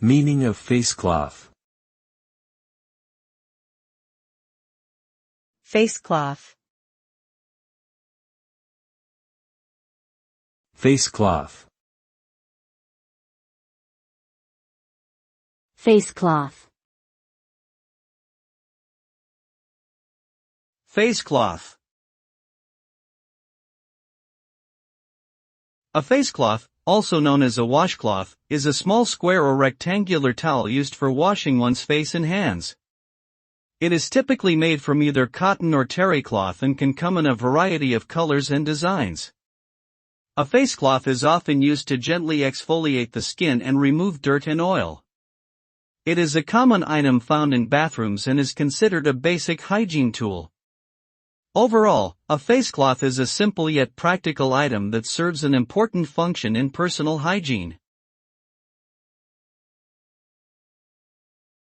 Meaning of facecloth. Facecloth. Facecloth. Facecloth. Facecloth. A facecloth, also known as a washcloth, is a small square or rectangular towel used for washing one's face and hands. It is typically made from either cotton or terry cloth and can come in a variety of colors and designs. A facecloth is often used to gently exfoliate the skin and remove dirt and oil. It is a common item found in bathrooms and is considered a basic hygiene tool. Overall, a facecloth is a simple yet practical item that serves an important function in personal hygiene.